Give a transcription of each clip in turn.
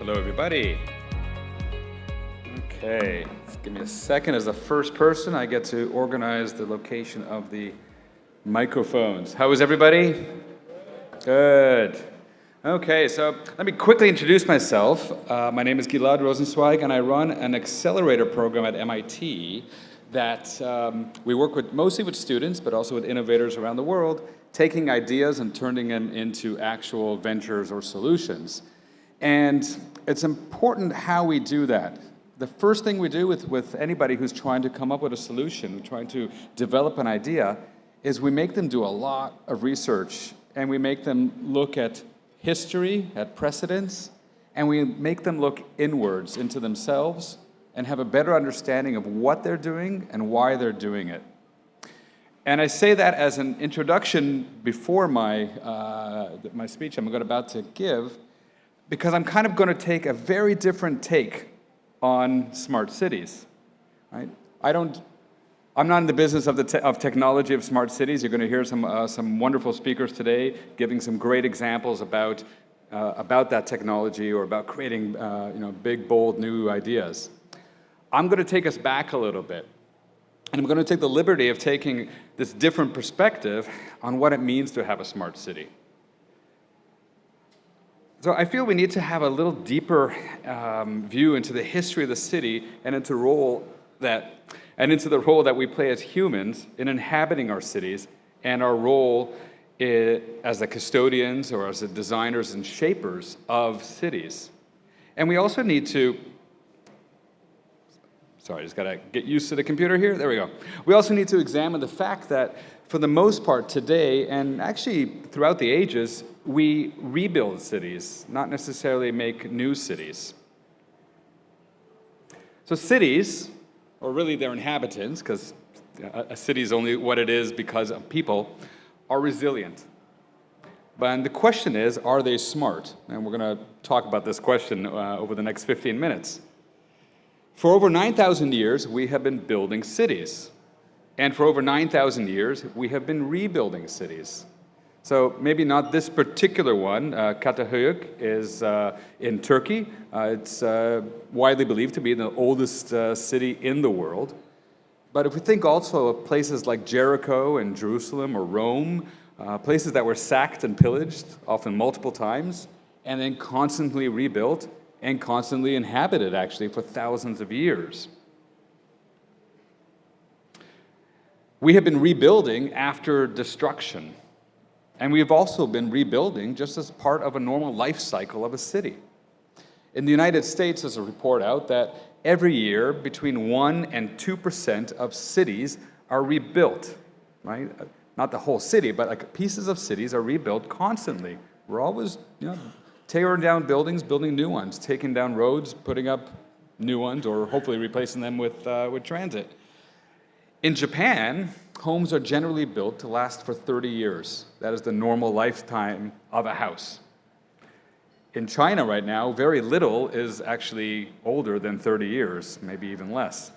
Hello, everybody. Okay, just give me a second. As the first person, I get to organize the location of the microphones. How is everybody? Good. Okay, so let me quickly introduce myself. My name is Gilad Rosenzweig, and I run an accelerator program at MIT that we work with mostly with students, but also with innovators around the world, taking ideas and turning them into actual ventures or solutions. And it's important how we do that. The first thing we do with anybody who's trying to come up with a solution, trying to develop an idea, is we make them do a lot of research, and we make them look at history, at precedents, and we make them look inwards into themselves and have a better understanding of what they're doing and why they're doing it. And I say that as an introduction before my speech I'm about to give, because I'm kind of going to take a very different take on smart cities. Right? I'm not in the business of technology of smart cities. You're going to hear some wonderful speakers today giving some great examples about that technology or about creating big, bold, new ideas. I'm going to take us back a little bit. And I'm going to take the liberty of taking this different perspective on what it means to have a smart city. So I feel we need to have a little deeper view into the history of the city and into the role that we play as humans in inhabiting our cities and our role as the custodians or as the designers and shapers of cities. And we also need to, sorry, I just got to get used to the computer here. There we go. We also need to examine the fact that for the most part today, and actually throughout the ages, we rebuild cities, not necessarily make new cities. So cities, or really their inhabitants, because a city is only what it is because of people, are resilient. But the question is, are they smart? And we're going to talk about this question over the next 15 minutes. For over 9,000 years, we have been building cities. And for over 9,000 years, we have been rebuilding cities. So maybe not this particular one. Katahuyuk is in Turkey. It's widely believed to be the oldest city in the world. But if we think also of places like Jericho and Jerusalem or Rome, places that were sacked and pillaged, often multiple times, and then constantly rebuilt and constantly inhabited, actually, for thousands of years. We have been rebuilding after destruction. And we've also been rebuilding just as part of a normal life cycle of a city. In the United States, there's a report out that every year, between 1% and 2% of cities are rebuilt, right? Not the whole city, but like pieces of cities are rebuilt constantly. We're always, tearing down buildings, building new ones, taking down roads, putting up new ones, or hopefully replacing them with transit. In Japan, homes are generally built to last for 30 years. That is the normal lifetime of a house. In China right now, very little is actually older than 30 years, maybe even less.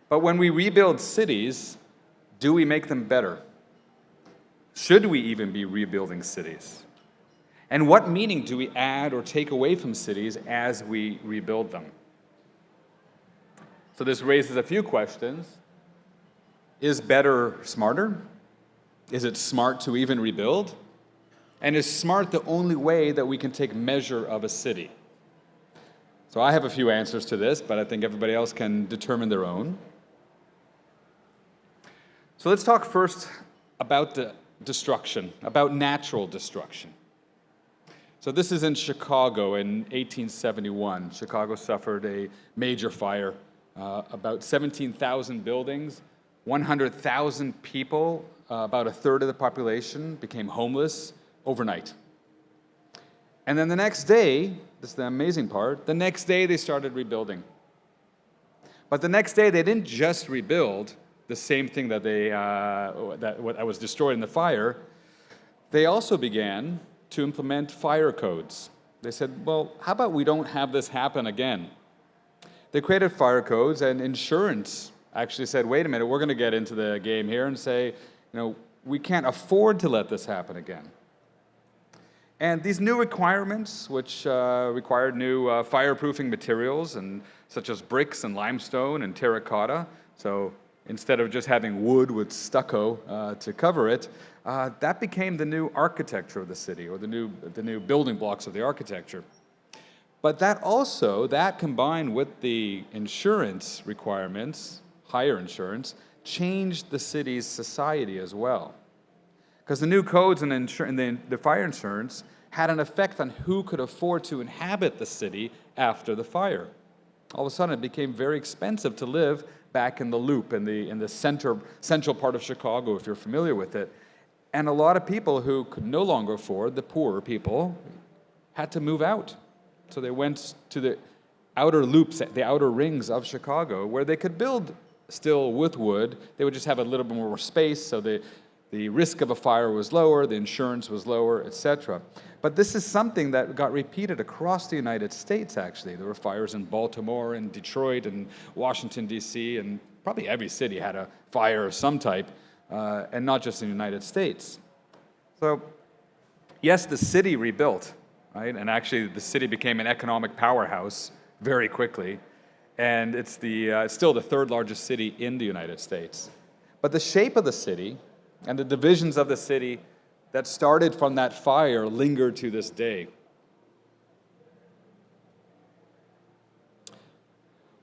But when we rebuild cities, do we make them better? Should we even be rebuilding cities? And what meaning do we add or take away from cities as we rebuild them? So this raises a few questions. Is better smarter? Is it smart to even rebuild? And is smart the only way that we can take measure of a city? So I have a few answers to this, but I think everybody else can determine their own. So let's talk first about the destruction, about natural destruction. So this is in Chicago in 1871. Chicago suffered a major fire. About 17,000 buildings, 100,000 people, about a third of the population became homeless overnight. And then the next day, this is the amazing part, the next day they started rebuilding. But the next day they didn't just rebuild the same thing that was destroyed in the fire. They also began to implement fire codes. They said, well, how about we don't have this happen again? They created fire codes, and insurance actually said, wait a minute, we're going to get into the game here and say, we can't afford to let this happen again. And these new requirements, which required new fireproofing materials, such as bricks and limestone and terracotta, so instead of just having wood with stucco to cover it, that became the new architecture of the city, or the new building blocks of the architecture. But that combined with the insurance requirements, higher insurance, changed the city's society as well. Because the new codes and the fire insurance had an effect on who could afford to inhabit the city after the fire. All of a sudden, it became very expensive to live back in the Loop, in the central part of Chicago, if you're familiar with it. And a lot of people who could no longer afford, the poorer people, had to move out. So they went to the outer loops, the outer rings of Chicago, where they could build still with wood. They would just have a little bit more space, so the risk of a fire was lower, the insurance was lower, etc. But this is something that got repeated across the United States, actually. There were fires in Baltimore and Detroit and Washington, D.C., and probably every city had a fire of some type, and not just in the United States. So, yes, the city rebuilt, right? And actually, the city became an economic powerhouse very quickly, and it's still the third largest city in the United States. But the shape of the city and the divisions of the city that started from that fire linger to this day.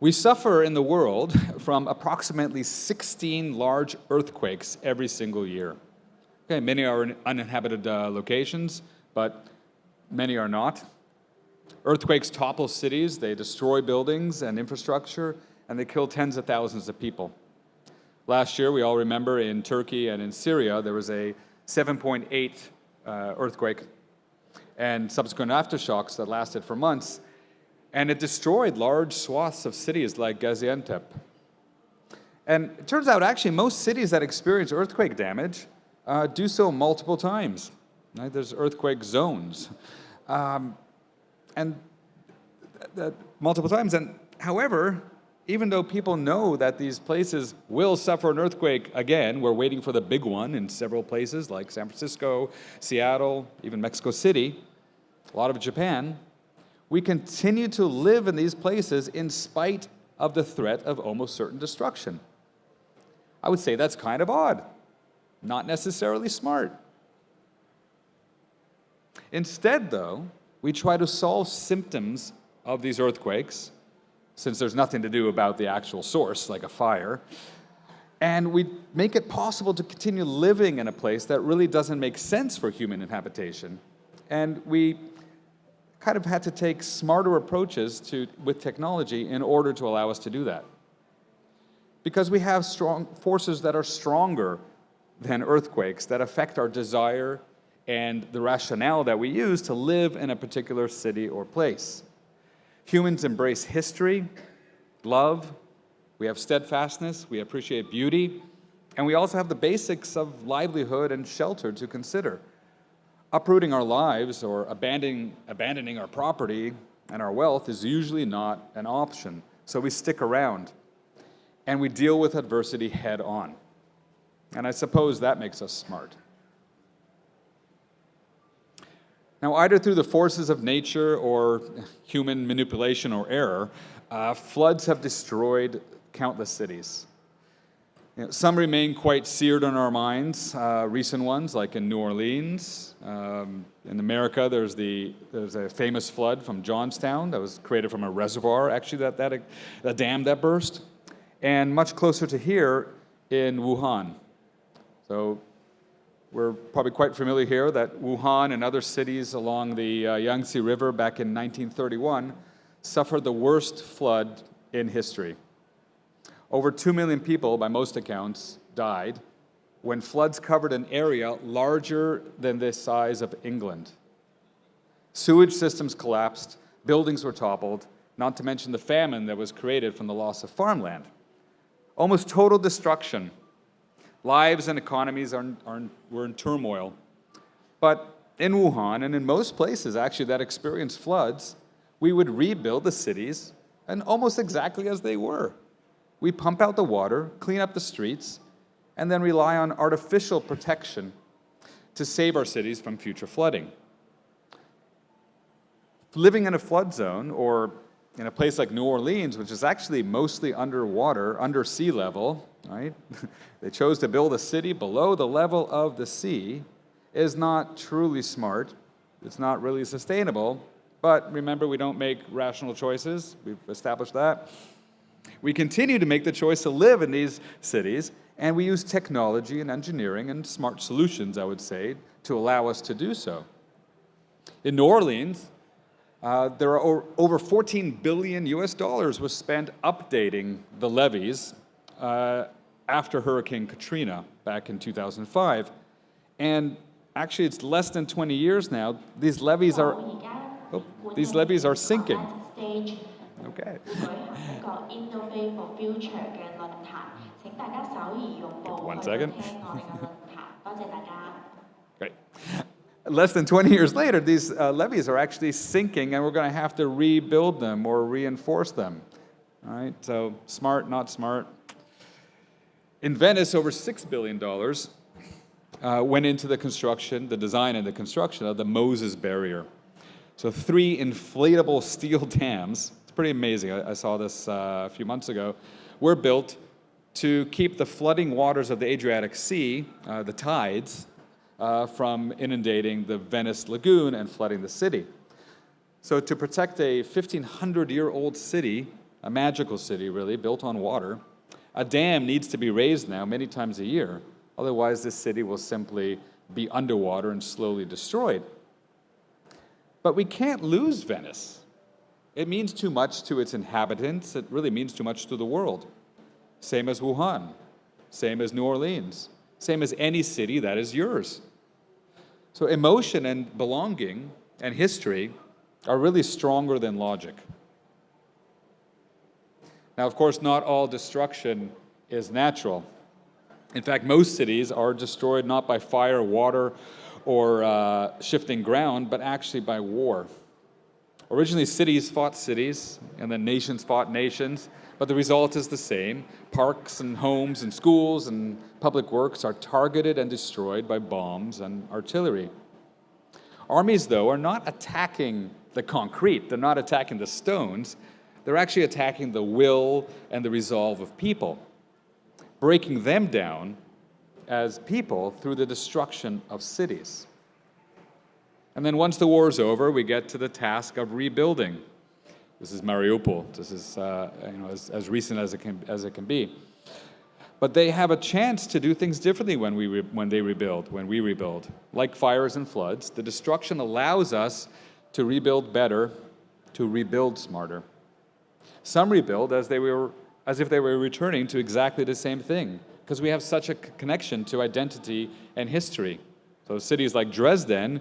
We suffer in the world from approximately 16 large earthquakes every single year. Okay, many are in uninhabited locations, but many are not. Earthquakes topple cities, they destroy buildings and infrastructure, and they kill tens of thousands of people. Last year, we all remember in Turkey and in Syria, there was a 7.8 earthquake and subsequent aftershocks that lasted for months, and it destroyed large swaths of cities like Gaziantep. And it turns out, actually, most cities that experience earthquake damage do so multiple times. Right? There's earthquake zones, multiple times. And however, even though people know that these places will suffer an earthquake again, we're waiting for the big one in several places like San Francisco, Seattle, even Mexico City, a lot of Japan, we continue to live in these places in spite of the threat of almost certain destruction. I would say that's kind of odd, not necessarily smart. Instead, though, we try to solve symptoms of these earthquakes, since there's nothing to do about the actual source, like a fire, and we make it possible to continue living in a place that really doesn't make sense for human habitation. And we kind of had to take smarter approaches with technology in order to allow us to do that. Because we have strong forces that are stronger than earthquakes that affect our desire and the rationale that we use to live in a particular city or place. Humans embrace history, love, we have steadfastness, we appreciate beauty, and we also have the basics of livelihood and shelter to consider. Uprooting our lives or abandoning our property and our wealth is usually not an option, so we stick around, and we deal with adversity head on. And I suppose that makes us smart. Now, either through the forces of nature or human manipulation or error, floods have destroyed countless cities. Some remain quite seared in our minds, recent ones like in New Orleans. In America, there's a famous flood from Johnstown that was created from a reservoir, actually, a dam that burst. And much closer to here in Wuhan. So we're probably quite familiar here that Wuhan and other cities along the Yangtze River back in 1931 suffered the worst flood in history. Over 2 million people, by most accounts, died when floods covered an area larger than the size of England. Sewage systems collapsed, buildings were toppled, not to mention the famine that was created from the loss of farmland. Almost total destruction. Lives and economies were in turmoil. But in Wuhan, and in most places actually that experienced floods, we would rebuild the cities and almost exactly as they were. We pump out the water, clean up the streets, and then rely on artificial protection to save our cities from future flooding. living in a flood zone, or in a place like New Orleans, which is actually mostly underwater, under sea level, right? They chose to build a city below the level of the sea, is not truly smart. It's not really sustainable. But remember, we don't make rational choices. We've established that. We continue to make the choice to live in these cities, and we use technology and engineering and smart solutions, I would say, to allow us to do so. In New Orleans, there are over $14 billion was spent updating the levees after Hurricane Katrina back in 2005. And actually, it's less than 20 years now. These levees are sinking. Okay. 1 second. Great. Less than 20 years later, these levees are actually sinking, and we're going to have to rebuild them or reinforce them. All right, so smart, not smart. In Venice, over $6 billion went into the construction, the design and the construction of the Moses Barrier. So 3 inflatable steel dams, it's pretty amazing, I saw this a few months ago, were built to keep the flooding waters of the Adriatic Sea, the tides, from inundating the Venice lagoon and flooding the city. So to protect a 1,500-year-old city, a magical city really, built on water, a dam needs to be raised now many times a year. Otherwise, this city will simply be underwater and slowly destroyed. But we can't lose Venice. It means too much to its inhabitants. It really means too much to the world. Same as Wuhan, same as New Orleans, same as any city that is yours. So emotion and belonging and history are really stronger than logic. Now, of course, not all destruction is natural. In fact, most cities are destroyed not by fire, water, or shifting ground, but actually by war. Originally, cities fought cities, and then nations fought nations, but the result is the same. Parks and homes and schools and public works are targeted and destroyed by bombs and artillery. Armies, though, are not attacking the concrete. They're not attacking the stones. They're actually attacking the will and the resolve of people, breaking them down as people through the destruction of cities. And then once the war is over, we get to the task of rebuilding. This is Mariupol. This is as recent as it can be. But they have a chance to do things differently when we rebuild. Like fires and floods, the destruction allows us to rebuild better, to rebuild smarter. Some rebuild as if they were returning to exactly the same thing, because we have such a connection to identity and history. So cities like Dresden,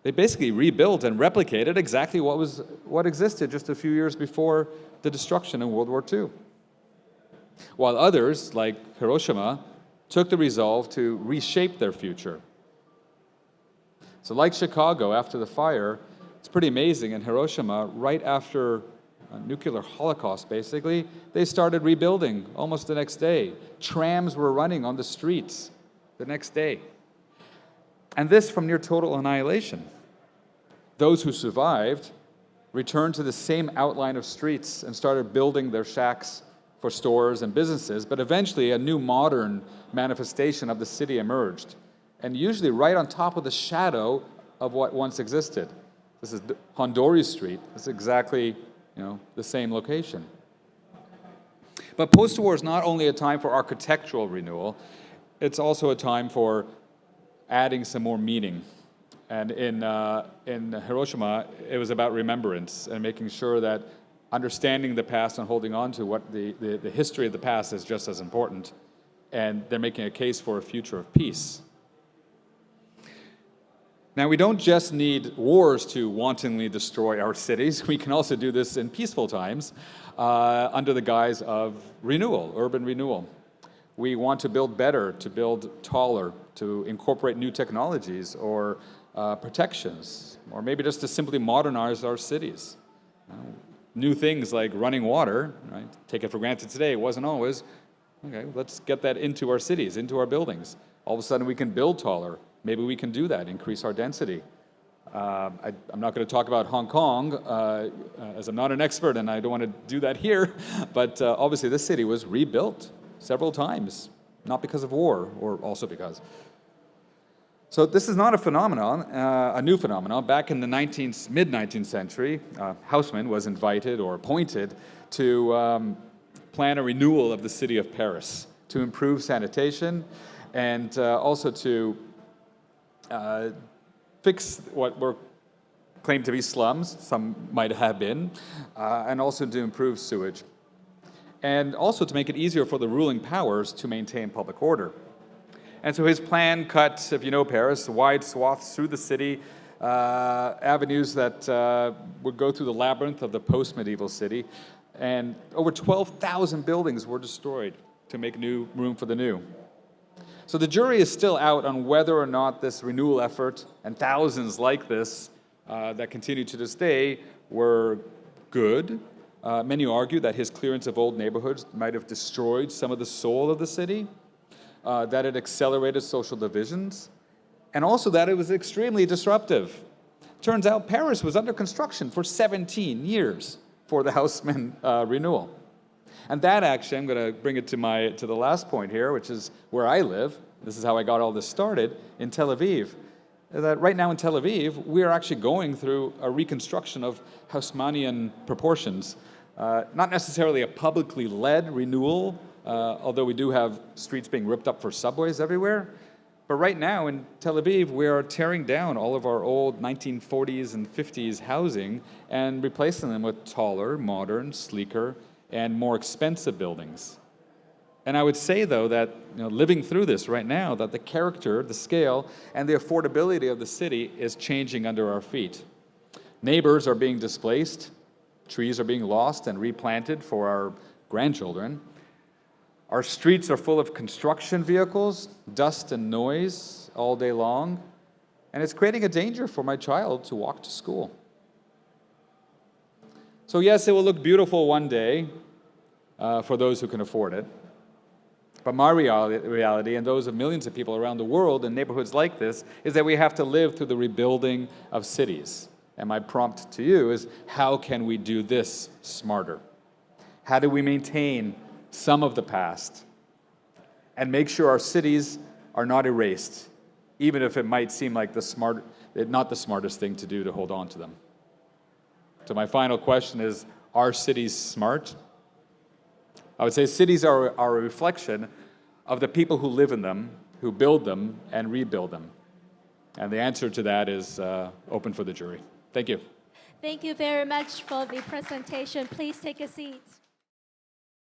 they basically rebuilt and replicated exactly what existed just a few years before the destruction in World War II. While others, like Hiroshima, took the resolve to reshape their future. So like Chicago after the fire, it's pretty amazing. In Hiroshima, right after a nuclear holocaust, basically, they started rebuilding almost the next day. Trams were running on the streets the next day. And this from near total annihilation. Those who survived returned to the same outline of streets and started building their shacks for stores and businesses, but eventually a new modern manifestation of the city emerged, and usually right on top of the shadow of what once existed. This is Honduras Street. It's exactly the same location. But post-war is not only a time for architectural renewal, it's also a time for adding some more meaning. And in Hiroshima, it was about remembrance and making sure that understanding the past and holding on to what the history of the past is just as important. And they're making a case for a future of peace. Now, we don't just need wars to wantonly destroy our cities. We can also do this in peaceful times under the guise of renewal, urban renewal. We want to build better, to build taller, to incorporate new technologies or protections, or maybe just to simply modernize our cities. New things like running water, right? Take it for granted today, it wasn't always. Okay, let's get that into our cities, into our buildings. All of a sudden we can build taller. Maybe we can do that, increase our density. I'm not going to talk about Hong Kong, as I'm not an expert and I don't want to do that here, but obviously this city was rebuilt several times, not because of war, or also because. So this is not a phenomenon, a new phenomenon. Back in the mid-19th century, Haussmann was invited or appointed to plan a renewal of the city of Paris to improve sanitation and also to fix what were claimed to be slums, some might have been, and also to improve sewage. And also to make it easier for the ruling powers to maintain public order. And so his plan cut, if you know Paris, wide swaths through the city, avenues that would go through the labyrinth of the post-medieval city, and over 12,000 buildings were destroyed to make new room for the new. So the jury is still out on whether or not this renewal effort, and thousands like this that continue to this day, were good. Many argue that his clearance of old neighborhoods might have destroyed some of the soul of the city, that it accelerated social divisions, and also that it was extremely disruptive. Turns out Paris was under construction for 17 years for the Haussmann renewal. And that actually, I'm going to bring it to the last point here, which is where I live. This is how I got all this started, in Tel Aviv. That right now in Tel Aviv, we are actually going through a reconstruction of Haussmannian proportions. Not necessarily a publicly led renewal, although we do have streets being ripped up for subways everywhere. But right now in Tel Aviv, we are tearing down all of our old 1940s and 50s housing and replacing them with taller, modern, sleeker, and more expensive buildings. And I would say, though, that living through this right now, that the character, the scale, and the affordability of the city is changing under our feet. Neighbors are being displaced, trees are being lost and replanted for our grandchildren. Our streets are full of construction vehicles, dust and noise all day long, and it's creating a danger for my child to walk to school. So yes, it will look beautiful one day for those who can afford it. But my reality, and those of millions of people around the world in neighborhoods like this, is that we have to live through the rebuilding of cities. And my prompt to you is, how can we do this smarter? How do we maintain some of the past and make sure our cities are not erased, even if it might seem like not the smartest thing to do to hold on to them? So my final question is, are cities smart? I would say cities are a reflection of the people who live in them, who build them and rebuild them. And the answer to that is open for the jury. Thank you. Thank you very much for the presentation. Please take a seat.